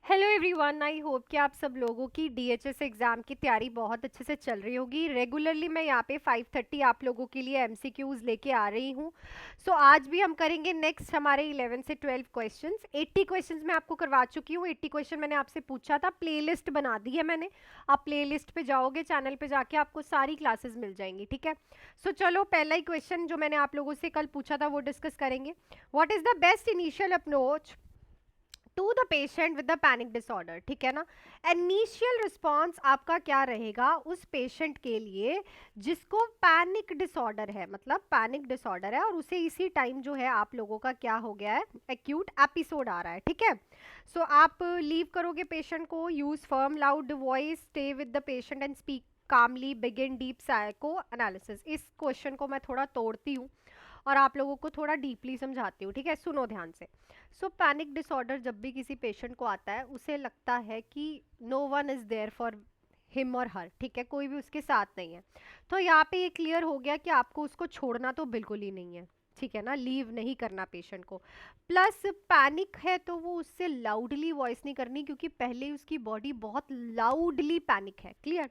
Hello everyone, I hope कि आप सब लोगों की डीएचएस एग्ज़ाम की तैयारी बहुत अच्छे से चल रही होगी। रेगुलरली मैं यहाँ पे 5:30 आप लोगों के लिए एमसीक्यूज़ लेके आ रही हूँ। सो आज भी हम करेंगे नेक्स्ट हमारे 11 से 12 क्वेश्चंस। 80 क्वेश्चंस मैं आपको करवा चुकी हूँ। 80 क्वेश्चन मैंने आपसे पूछा था, प्लेलिस्ट बना दी है मैंने। आप प्लेलिस्ट पे जाओगे, चैनल पे जाके आपको सारी क्लासेस मिल जाएंगी, ठीक है। सो चलो, पहला ही क्वेश्चन जो मैंने आप लोगों से कल पूछा था वो डिस्कस करेंगे। What is the best initial approach to the patient with the panic disorder, ठीक है ना। इनिशियल रिस्पॉन्स आपका क्या रहेगा उस पेशेंट के लिए जिसको पैनिक डिसऑर्डर है, मतलब पैनिक डिसऑर्डर है और उसे इसी टाइम जो है आप लोगों का क्या हो गया है, एक्यूट एपिसोड आ रहा है, ठीक है। सो आप लीव करोगे पेशेंट को, use firm loud voice, stay with the patient and speak calmly, begin deep psychoanalysis. इस क्वेश्चन को मैं थोड़ा तोड़ती हूँ और आप लोगों को थोड़ा डीपली समझाती हूँ, ठीक है। सुनो ध्यान से। सो पैनिक डिसऑर्डर जब भी किसी पेशेंट को आता है, उसे लगता है कि no one is there for him और हर, ठीक है, कोई भी उसके साथ नहीं है। तो यहाँ पे ये क्लियर हो गया कि आपको उसको छोड़ना तो बिल्कुल ही नहीं है, ठीक है ना, लीव नहीं करना पेशेंट को। प्लस पैनिक है तो वो उससे लाउडली वॉइस नहीं करनी, क्योंकि पहले ही उसकी बॉडी बहुत लाउडली पैनिक है, क्लियर।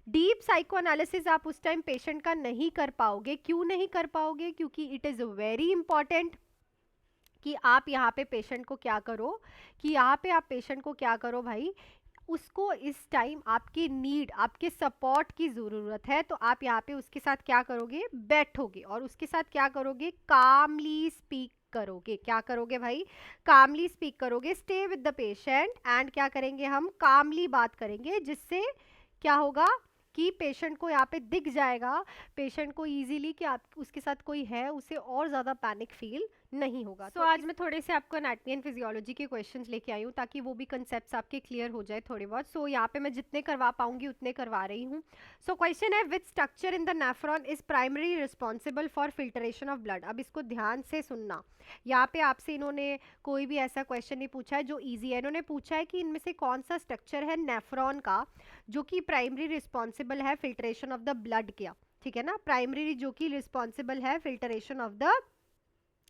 डीप साइको एनालिसिस आप उस टाइम पेशेंट का नहीं कर पाओगे। क्यों नहीं कर पाओगे? क्योंकि इट इज़ वेरी इंपॉर्टेंट कि आप यहाँ पे पेशेंट को क्या करो, कि यहाँ पे आप पेशेंट को क्या करो भाई, उसको इस टाइम आपकी नीड, आपके सपोर्ट की ज़रूरत है। तो आप यहाँ पे उसके साथ क्या करोगे, बैठोगे और उसके साथ क्या करोगे, कामली स्पीक करोगे। क्या करोगे भाई, कामली स्पीक करोगे। Stay with the patient and क्या करेंगे, हम कामली बात करेंगे, जिससे क्या होगा कि पेशेंट को यहाँ पे दिख जाएगा, पेशेंट को इजीली कि आप उसके साथ कोई है, उसे और ज़्यादा पैनिक फील नहीं होगा। तो आज मैं थोड़े से आपको एनाटॉमी एंड फिजियोलॉजी के क्वेश्चंस लेके आई हूँ, ताकि वो भी कंसेप्ट्स आपके क्लियर हो जाए थोड़े बहुत। सो यहाँ पे मैं जितने करवा पाऊंगी उतने करवा रही हूँ। सो क्वेश्चन है, which structure in the nephron is primary responsible for filtration of blood. अब इसको ध्यान से सुनना। यहाँ पे आपसे इन्होंने कोई भी ऐसा क्वेश्चन नहीं पूछा है जो ईजी है। इन्होंने पूछा है कि इनमें से कौन सा स्ट्रक्चर है नेफ्रॉन का जो कि प्राइमरी रिस्पॉन्सिबल है फिल्ट्रेशन ऑफ द ब्लड किया, ठीक है ना, प्राइमरी जो कि रिस्पॉन्सिबल है फिल्ट्रेशन ऑफ द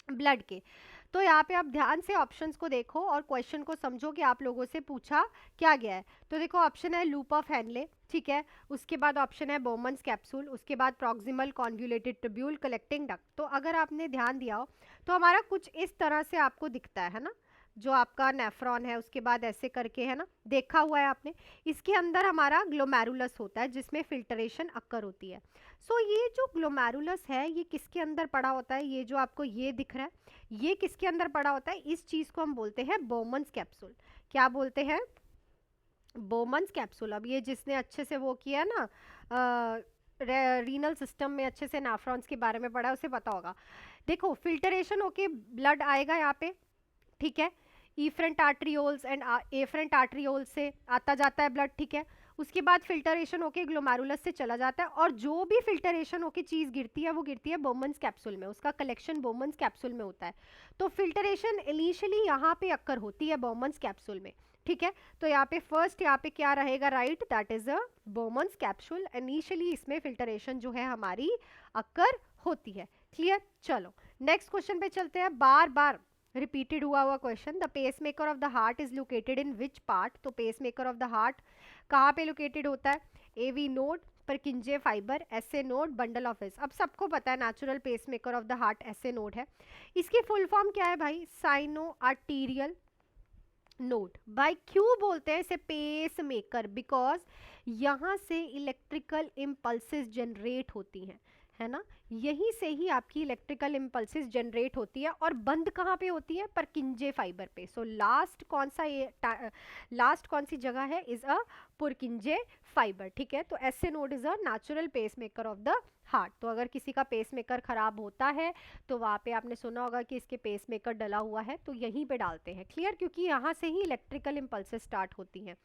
ब्लड के। तो यहाँ पे आप ध्यान से ऑप्शंस को देखो और क्वेश्चन को समझो कि आप लोगों से पूछा क्या गया है। तो देखो, ऑप्शन है लूप ऑफ हेनले, ठीक है। उसके बाद ऑप्शन है बोमन्स कैप्सूल, उसके बाद proximal convoluted tubule collecting duct. तो अगर आपने ध्यान दिया हो तो हमारा कुछ इस तरह से आपको दिखता है ना, जो आपका नेफ्रॉन है, उसके बाद ऐसे करके, है ना, देखा हुआ है आपने। इसके अंदर हमारा ग्लोमेरुलस होता है जिसमें फिल्ट्रेशन अक्कर होती है। सो ये जो ग्लोमेरुलस है ये किसके अंदर पड़ा होता है, ये जो आपको ये दिख रहा है ये किसके अंदर पड़ा होता है, इस चीज को हम बोलते हैं बोमन्स कैप्सूल। क्या बोलते हैं, बोमन्स कैप्सूल। अब ये जिसने अच्छे से वो किया ना, रीनल सिस्टम में अच्छे से नेफ्रॉन्स के बारे में पढ़ा है उसे पता होगा। देखो, फिल्टरेशन होके ब्लड आएगा यहाँ पे, ठीक है, afferent arterioles and efferent arterioles से आता जाता है ब्लड, ठीक है। उसके बाद फिल्टरेशन होके ग्लोमेरुलस से चला जाता है और जो भी फिल्टरेशन होके चीज़ गिरती है वो गिरती है बोमन्स कैप्सूल में, उसका कलेक्शन बोमन्स कैप्सूल में होता है। तो फिल्टरेशन इनिशियली यहाँ पे अक्कर होती है बोमन्स कैप्सूल में, ठीक है। तो यहाँ पे फर्स्ट यहाँ पे क्या रहेगा, right, that is a Bowman's capsule. Initially इसमें फिल्टरेशन जो है हमारी अक्कर होती है, क्लियर। चलो नेक्स्ट क्वेश्चन पे चलते हैं। बार बार रिपीटेड हुआ question, the pace maker of the heart is located in which part. तो pace maker of the heart कहाँ पे लोकेटेड होता है, AV node, Purkinje fibre, SA node, bundle of His. अब सबको पता है natural pace maker of the heart SA node है। इसकी फुल फॉर्म क्या है भाई, साइनो आर्टीरियल नोड। भाई क्यों बोलते हैं इसे पेस मेकर, बिकॉज यहाँ से इलेक्ट्रिकल इम्पल्सेस जनरेट होती हैं, है ना, यहीं से ही आपकी इलेक्ट्रिकल इम्पल्सेस जनरेट होती है। और बंद कहाँ पे होती है, परकिंजे फाइबर पे। सो लास्ट कौन सा ये लास्ट कौन सी जगह है, इज अ पुरकिंजे फाइबर, ठीक है। तो SA node is a natural pace maker of the heart. तो अगर किसी का पेस मेकर खराब होता है तो वहाँ पे आपने सुना होगा कि इसके पेस मेकर डला हुआ है, तो यहीं पे डालते हैं, क्लियर, क्योंकि यहाँ से ही इलेक्ट्रिकल इम्पल्सेस स्टार्ट होती हैं।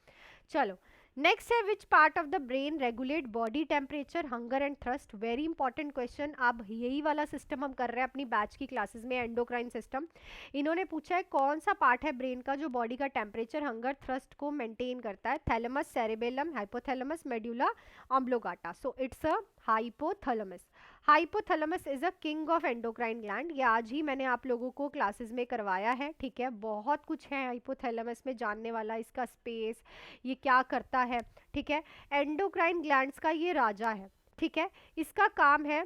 चलो नेक्स्ट है, which part of the brain regulate body temperature, hunger and thrust. Very important question. अब यही वाला सिस्टम हम कर रहे हैं अपनी बैच की क्लासेस में, एंडोक्राइन सिस्टम। इन्होंने पूछा है कौन सा पार्ट है ब्रेन का जो बॉडी का टेम्परेचर, हंगर, थ्रस्ट को मेंटेन करता है। Thalamus, cerebellum, hypothalamus, medulla oblongata. So it's a hypothalamus. Hypothalamus is a king of endocrine gland, ये आज ही मैंने आप लोगों को क्लासेस में करवाया है, ठीक है। बहुत कुछ है हाइपोथैलेमस में जानने वाला, इसका स्पेस, ये क्या करता है, ठीक है। एंडोक्राइन ग्लैंड्स का ये राजा है, ठीक है। इसका काम है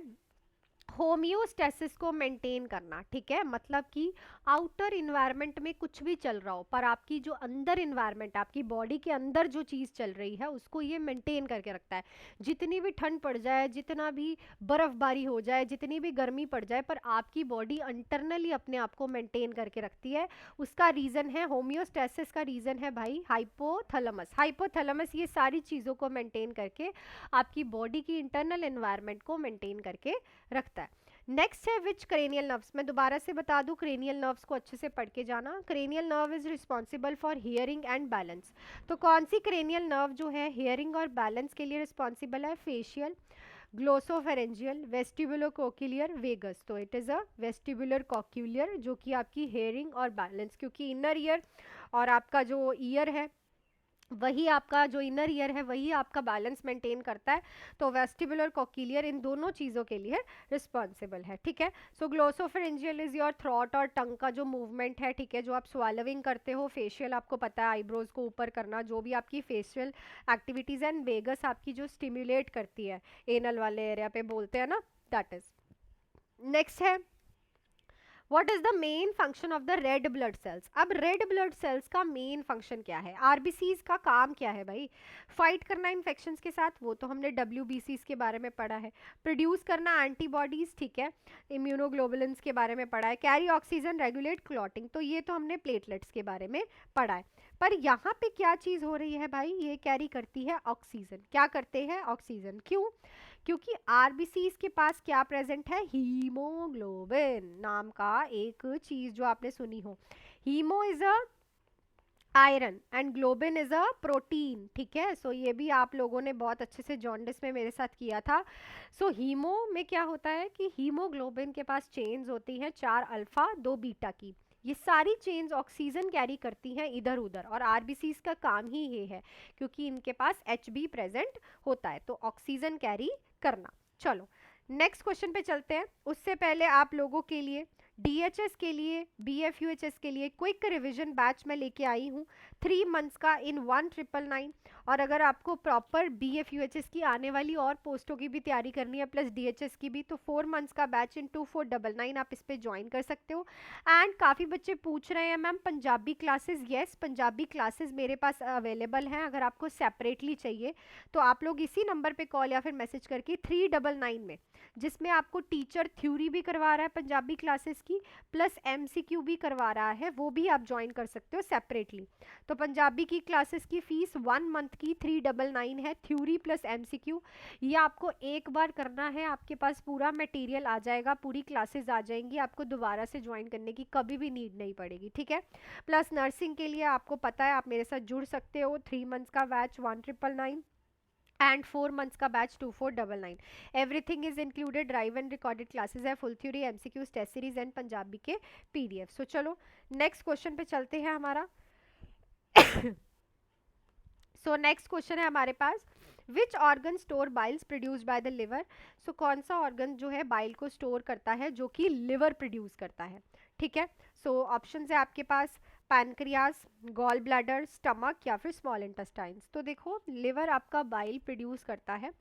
होम्योस्टेसिस को मेंटेन करना, ठीक है। मतलब कि आउटर इन्वायरमेंट में कुछ भी चल रहा हो पर आपकी जो अंदर इन्वायरमेंट, आपकी बॉडी के अंदर जो चीज़ चल रही है उसको ये मेंटेन करके रखता है। जितनी भी ठंड पड़ जाए, जितना भी बर्फबारी हो जाए, जितनी भी गर्मी पड़ जाए, पर आपकी बॉडी इंटरनली अपने आप को मेंटेन करके रखती है। उसका रीज़न है होम्योस्टेसिस का रीज़न है भाई हाइपोथैलेमस। हाइपोथैलेमस ये सारी चीज़ों को मेंटेन करके आपकी बॉडी की इंटरनल एनवायरनमेंट को मेंटेन करके रखता है। नेक्स्ट है विच क्रेनियल नर्व्स, मैं दोबारा से बता दूं, क्रेनियल नर्व्स को अच्छे से पढ़ के जाना। Cranial nerve is responsible for hearing and balance. तो कौन सी क्रेनियल नर्व जो है हियरिंग और बैलेंस के लिए रिस्पॉन्सिबल है? Facial, glossopharyngeal, vestibulo cochlear, vagus. तो it is a vestibular cochlear जो कि आपकी हेयरिंग और बैलेंस, क्योंकि इनर ईयर और आपका जो ईयर है वही, आपका जो इनर ईयर है वही आपका बैलेंस मेंटेन करता है। तो वेस्टिबुलर कोक्लियर इन दोनों चीज़ों के लिए रिस्पॉन्सिबल है, ठीक है। सो ग्लोसोफेरेंजियल इज योर थ्रॉट और टंग का जो मूवमेंट है, ठीक है, जो आप स्वालोविंग करते हो। फेशियल आपको पता है आईब्रोज को ऊपर करना, जो भी आपकी फेशियल एक्टिविटीज़ एंड वेगस आपकी जो स्टिम्युलेट करती है एनल वाले एरिया पे बोलते हैं ना, दैट इज। नेक्स्ट है what is the main function of the red blood cells. अब रेड ब्लड सेल्स का मेन फंक्शन क्या है? आरबीसीज का काम क्या है भाई? फाइट करना इन्फेक्शंस के साथ, वो तो हमने डब्ल्यूबीसीज के बारे में पढ़ा है। प्रोड्यूस करना एंटीबॉडीज, ठीक है, इम्यूनोग्लोबुलिन्स के बारे में पढ़ा है। कैरी ऑक्सीजन, रेगुलेट क्लॉटिंग, तो ये तो हमने प्लेटलेट्स के बारे में पढ़ा है। पर यहाँ पे क्या चीज़ हो रही है भाई? ये कैरी करती है ऑक्सीजन। क्या करते हैं? ऑक्सीजन। क्यों? क्योंकि आरबीसीज के पास क्या प्रेजेंट है? हीमोग्लोबिन नाम का एक चीज जो आपने सुनी हो। Haemo is a iron and globin is a protein, ठीक है। सो ये भी आप लोगों ने बहुत अच्छे से जॉन्डिस में मेरे साथ किया था। सो हीमो में क्या होता है कि हीमोग्लोबिन के पास चेन्स होती हैं 4 अल्फा 2 बीटा की। ये सारी चेन्स ऑक्सीजन कैरी करती हैं इधर उधर, और आरबीसीज का काम ही ये है क्योंकि इनके पास एच बी प्रेजेंट होता है, तो ऑक्सीजन कैरी करना। चलो नेक्स्ट क्वेश्चन पे चलते हैं। उससे पहले आप लोगों के लिए डीएचएस के लिए, बीएफयूएचएस के लिए क्विक रिवीजन बैच में लेके आई हूँ 3 मंथ्स का इन 1999। और अगर आपको प्रॉपर बीएफयूएचएस की आने वाली और पोस्टों की भी तैयारी करनी है प्लस डीएचएस की भी, तो 4 मंथ्स का बैच इन 2499 आप इस पे ज्वाइन कर सकते हो। एंड काफ़ी बच्चे पूछ रहे हैं ma'am Punjabi classes. Yes, Punjabi classes मेरे पास अवेलेबल हैं। अगर आपको सेपरेटली चाहिए तो आप लोग इसी नंबर पे कॉल या फिर मैसेज करके 399 में, जिसमें आपको टीचर थ्योरी भी करवा रहा है पंजाबी क्लासेस की प्लस एमसीक्यू भी करवा रहा है, वो भी आप ज्वाइन कर सकते हो सेपरेटली। तो पंजाबी की क्लासेस की फीस 1 मंथ की 399 है, थ्योरी प्लस एमसीक्यू। ये आपको एक बार करना है, आपके पास पूरा मटेरियल आ जाएगा, पूरी क्लासेस आ जाएंगी, आपको दोबारा से ज्वाइन करने की कभी भी नीड नहीं पड़ेगी, ठीक है। प्लस नर्सिंग के लिए आपको पता है आप मेरे साथ जुड़ सकते हो। 3 मंथ्स का बैच 1999 एंड 4 मंथ्स का batch 2499। Everything is included, drive and recorded classes है, full theory, MCQs, test series and Punjabi के पीडीएफ। सो चलो नेक्स्ट क्वेश्चन पे चलते हैं हमारा। सो नेक्स्ट क्वेश्चन है हमारे पास, which organ store biles produced by the liver. So कौन सा ऑर्गन जो है बाइल को स्टोर करता है जो कि लिवर प्रोड्यूस करता है, ठीक है। सो ऑप्शन है आपके पास पैनक्रियाज, गॉल ब्लैडर, स्टमक या फिर स्मॉल इंटेस्टाइन्स। तो देखो लिवर आपका बाइल प्रोड्यूस करता है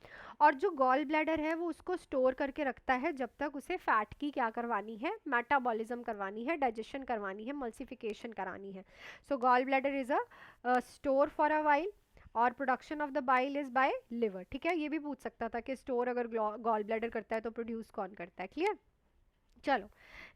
और जो गॉल ब्लैडर है वो उसको स्टोर करके रखता है जब तक उसे फैट की क्या करवानी है? मेटाबॉलिज्म करवानी है, डाइजेशन करवानी है, मल्सिफिकेशन करानी है। So gall bladder is a store for a bile और production of the bile is by liver, ठीक है। ये भी पूछ सकता था कि स्टोर अगर गॉल ब्लैडर करता है तो प्रोड्यूस कौन करता है? क्लियर। चलो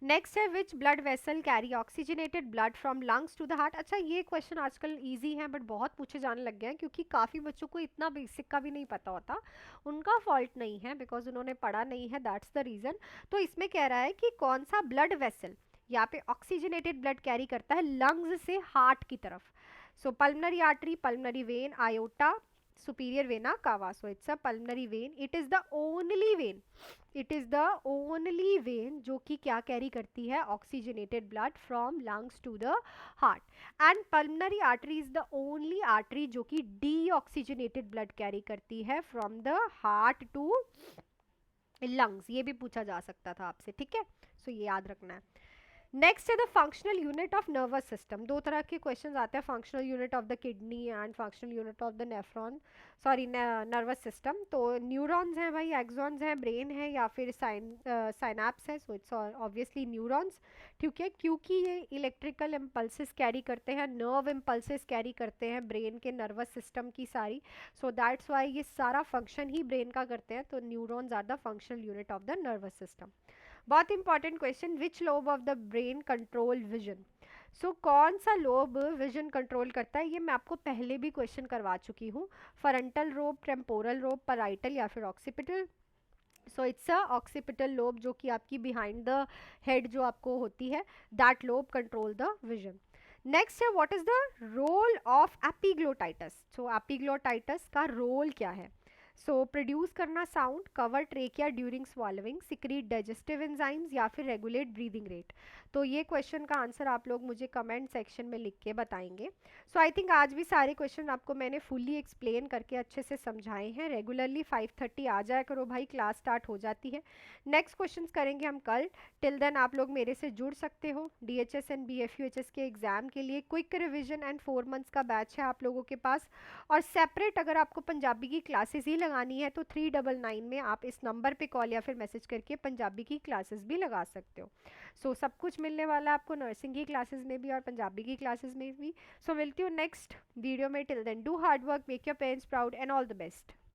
नेक्स्ट है which blood vessel carry oxygenated blood from lungs to the heart. अच्छा ये क्वेश्चन आजकल इजी है बट बहुत पूछे जाने लग गए हैं क्योंकि काफ़ी बच्चों को इतना बेसिक का भी नहीं पता होता। उनका फॉल्ट नहीं है बिकॉज उन्होंने पढ़ा नहीं है, दैट्स द रीज़न। तो इसमें कह रहा है कि कौन सा ब्लड वेसल यहाँ पे ऑक्सीजनेटेड ब्लड कैरी करता है लंग्स से हार्ट की तरफ। So pulmonary artery, pulmonary vein, aorta, superior vena cava. So it's a pulmonary vein. It is the only vein, it is the only vein जो कि क्या कैरी करती है? Oxygenated blood from lungs to the heart. And pulmonary artery is the only artery जो कि deoxygenated blood carry करती है from the heart to lungs, ये भी पूछा जा सकता था आपसे, ठीक है। सो ये याद रखना है। नेक्स्ट है the functional unit of nervous system. दो तरह के क्वेश्चंस आते हैं, functional unit of the kidney and functional unit of the nephron, sorry nervous system. तो न्यूरॉन्स हैं भाई, एक्सॉन्स हैं, ब्रेन है, या फिर साइनैप्स है। सो इट्स ऑब्वियसली न्यूरॉन्स, ठीक है, क्योंकि ये इलेक्ट्रिकल इम्पल्सेस कैरी करते हैं, नर्व इम्पल्सेस कैरी करते हैं ब्रेन के नर्वस सिस्टम की सारी। सो दैट्स वाई ये सारा फंक्शन ही ब्रेन का करते हैं। तो neurons are the functional unit of the nervous system. बहुत important question, which lobe of the brain control vision. So कौन सा लोब विजन कंट्रोल करता है, ये मैं आपको पहले भी क्वेश्चन करवा चुकी हूँ। Frontal lobe, temporal lobe, parietal या फिर occipital. So it's a occipital lobe, जो कि आपकी बिहाइंड द हेड जो आपको होती है, that lobe control the vision. Next है, what is the role of epiglottitis. So epiglottitis का रोल क्या है। सो प्रोड्यूस करना sound, cover trachea during swallowing, secrete digestive enzymes या फिर रेगुलेट ब्रीदिंग रेट। तो ये क्वेश्चन का आंसर आप लोग मुझे कमेंट सेक्शन में लिख के बताएंगे। सो आई थिंक आज भी सारे क्वेश्चन आपको मैंने फुल्ली एक्सप्लेन करके अच्छे से समझाए हैं। रेगुलरली 5:30 आ जाया करो भाई, क्लास स्टार्ट हो जाती है। नेक्स्ट क्वेश्चन करेंगे हम कल। टिल देन आप लोग मेरे से जुड़ सकते हो। DHS एंड BFUHS के एग्जाम के लिए क्विक रिविजन एंड 4 मंथ्स का बैच है आप लोगों के पास। और सेपरेट अगर आपको पंजाबी की क्लासेस ही लगानी है तो 399 में आप इस नंबर पे कॉल या फिर मैसेज करके पंजाबी की क्लासेस भी लगा सकते हो। सो सब कुछ मिलने वाला है आपको, नर्सिंग की क्लासेस में भी और पंजाबी की क्लासेस में भी। सो मिलती हूँ नेक्स्ट वीडियो में। Till then do hard work, make your parents proud and all the best.